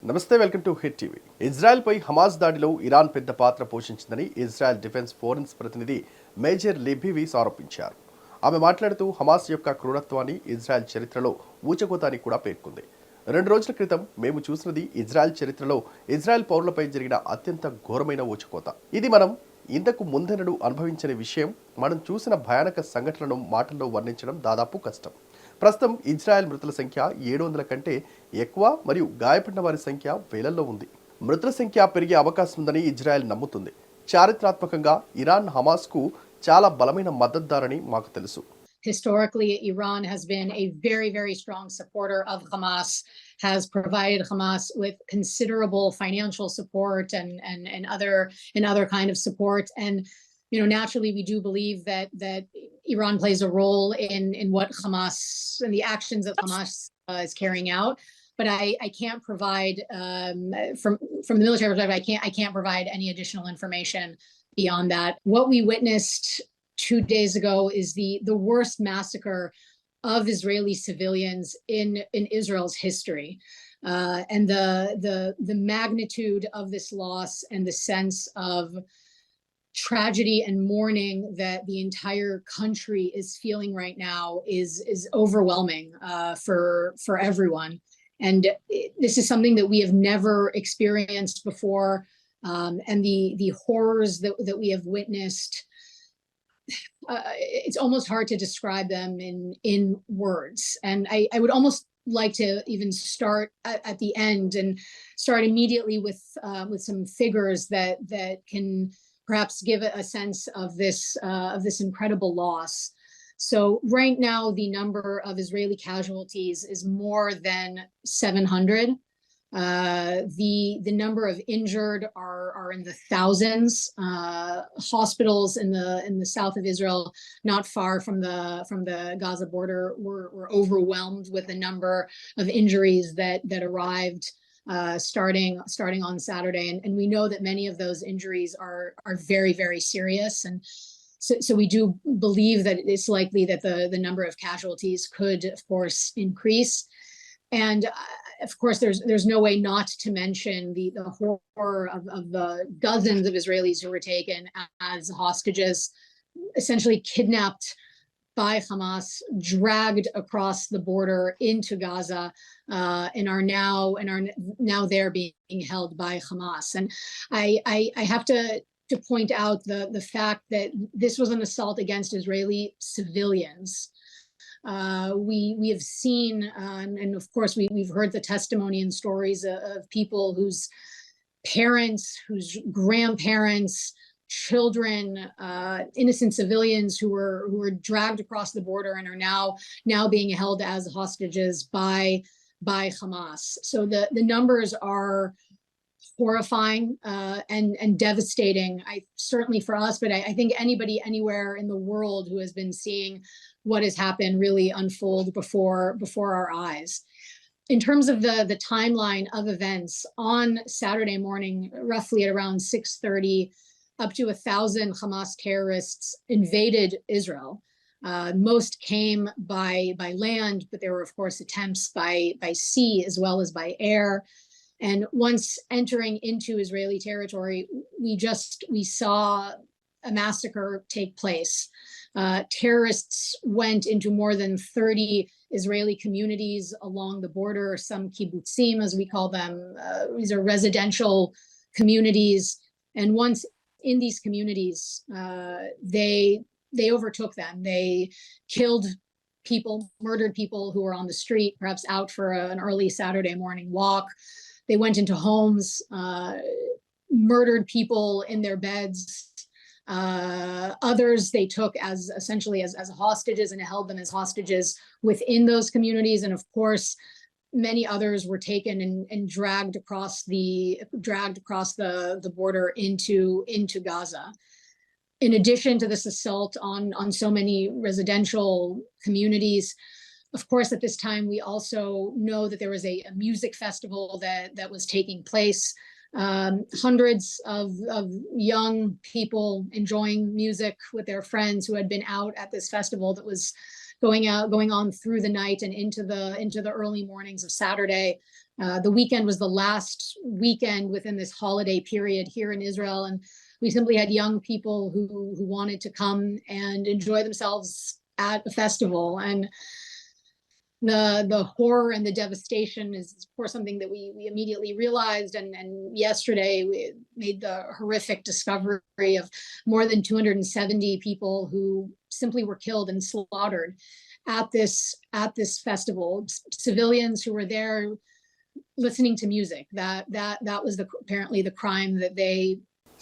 నమస్తే welcome to hit TV. Israel పై Hamas దాడిలో ఇరాన్ పెద్ద పాత్ర పోషించిందని ఇజ్రాయెల్ డిఫెన్స్ ఫోరెన్స్ ప్రతినిధి మేజర్ లిబీ వైస్ ఆరోపించారు. ఆమె మాట్లాడుతూ హమాస్ యొక్క క్రూరత్వాన్ని ఇజ్రాయెల్ చరిత్రలో ఊచకోత అని కూడా పేర్కొంది. 2 రోజుల క్రితం మేము చూసినది ఇజ్రాయెల్ చరిత్రలో ఇజ్రాయెల్ పౌరులపై జరిగిన అత్యంత ఘోరమైన ఊచకోత. ఇది మనం ఇంతకు ముందెన్నడూ అనుభవించని విషయం. మనం చూసిన భయానక సంఘటనలను మాటల్లో వర్ణించడం దాదాపు కష్టం. ప్రస్తుతం ఇజ్రాయెల్ మృతుల సంఖ్య 700 కంటే ఎక్కువ మరియు గాయపడిన వారి సంఖ్య వేలల్లో ఉంది. మృతుల సంఖ్య పెరిగే అవకాశం ఉందని ఇజ్రాయెల్ నమ్ముతుంది. చారిత్రాత్మకంగా ఇరాన్ హమాస్కు చాలా బలమైన మద్దతుదారని మాకు తెలుసు. Historically, Iran has been a very, very strong supporter of Hamas, has provided Hamas with considerable financial support and other kind of support. And naturally, we do believe that Iran plays a role in what Hamas and the actions that Hamas is carrying out. But I can't provide from the military perspective. I can't provide any additional information beyond that. What we witnessed 2 days ago is the worst massacre of Israeli civilians in Israel's history, and the magnitude of this loss and the sense of tragedy and mourning that the entire country is feeling right now is overwhelming for everyone. And this is something that we have never experienced before, and the horrors that we have witnessed. It's almost hard to describe them in words. And I would almost like to even start at the end and start immediately with some figures that can perhaps give a sense of this incredible loss. So right now, the number of Israeli casualties is more than 700. The number of injured are in the thousands. Hospitals in the south of Israel, not far from the Gaza border, were overwhelmed with the number of injuries that arrived starting on Saturday, and we know that many of those injuries are very, very serious. And so we do believe that it's likely that the number of casualties could, of course, increase. And of course, there's no way not to mention the horror of the dozens of Israelis who were taken as hostages, essentially kidnapped by Hamas, dragged across the border into Gaza, and are now there being held by Hamas. And I have to point out the fact that this was an assault against Israeli civilians. We have seen, and of course we've heard the testimony and stories of people whose parents, whose grandparents, children, innocent civilians who were dragged across the border and are now being held as hostages by Hamas. So the numbers are horrifying and devastating. Certainly for us, but I think anybody anywhere in the world who has been seeing what has happened really unfold before our eyes. In terms of the timeline of events, on Saturday morning, roughly at around 6:30, up to 1,000 Hamas terrorists invaded Israel. Most came by land, but there were, of course, attempts by sea as well as by air. And once entering into Israeli territory, we saw a massacre take place. Terrorists went into more than 30 Israeli communities along the border, some kibbutzim, as we call them. These are residential communities. And once in these communities, they overtook them. They killed people, murdered people who were on the street, perhaps out for an early Saturday morning walk. They went into homes, murdered people in their beds. Others they took essentially as hostages and held them as hostages within those communities. And of course, many others were taken and dragged across the border into Gaza. In addition to this assault on so many residential communities, of course, at this time, we also know that there was a music festival that was taking place. Hundreds of young people enjoying music with their friends who had been out at this festival that was going on through the night and into the early mornings of Saturday. The weekend was the last weekend within this holiday period here in Israel, and we simply had young people who wanted to come and enjoy themselves at a festival. And the horror and the devastation is, of course, something that we immediately realized. And yesterday we made the horrific discovery of more than 270 people who simply were killed and slaughtered at this festival. Civilians who were there listening to music. That was apparently the crime that they.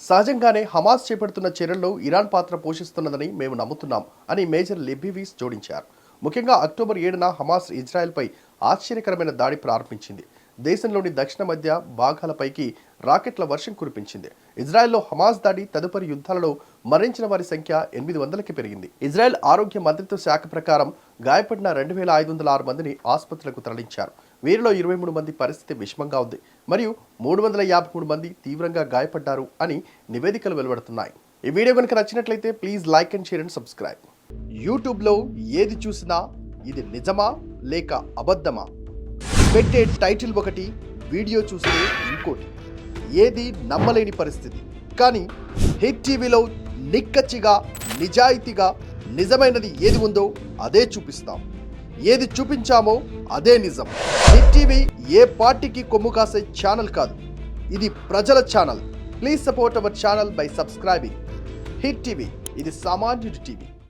సహజంగానే Hamas చేపడుతున్న చర్యల్లో Iran పాత్ర పోషిస్తున్నదని మేము నమ్ముతున్నాం అని major లిబ్బీ వీస్ జోడించారు. ముఖ్యంగా October 7న Hamas ఇజ్రాయెల్పై ఆశ్చర్యకరమైన దాడి ప్రారంభించింది. దేశంలోని దక్షిణ మధ్య భాగాలపైకి రాకెట్ల వర్షం కురిపించింది. ఇజ్రాయెల్లో హమాస్ దాడి తదుపరి యుద్ధాలలో మరణించిన వారి సంఖ్య 800కి పెరిగింది. ఇజ్రాయెల్ ఆరోగ్య మంత్రిత్వ శాఖ ప్రకారం గాయపడిన 2506 మందిని ఆసుపత్రులకు తరలించారు. వీరిలో 23 మంది పరిస్థితి విషమంగా ఉంది మరియు 353 మంది తీవ్రంగా గాయపడ్డారు అని నివేదికలు వెలువడుతున్నాయి. ఈ వీడియో కనుక నచ్చినట్లయితే please like and share and subscribe. యూట్యూబ్లో ఏది చూసినా ఇది నిజమా లేక అబద్ధమా? పెట్టే టైటిల్ ఒకటి, వీడియో చూస్తే ఇంకోటి, ఏది నమ్మలేని పరిస్థితి. కానీ హిట్ టీవీలో నిక్కచ్చిగా నిజాయితీగా నిజమైనది ఏది ఉందో అదే చూపిస్తాం. ఏది చూపించామో అదే నిజం. హిట్ టీవీ ఏ పార్టీకి కొమ్ము కాసే ఛానల్ కాదు, ఇది ప్రజల channel. Please support our channel by subscribing. Hit TV, ఇది సామాన్యుడి టీవీ.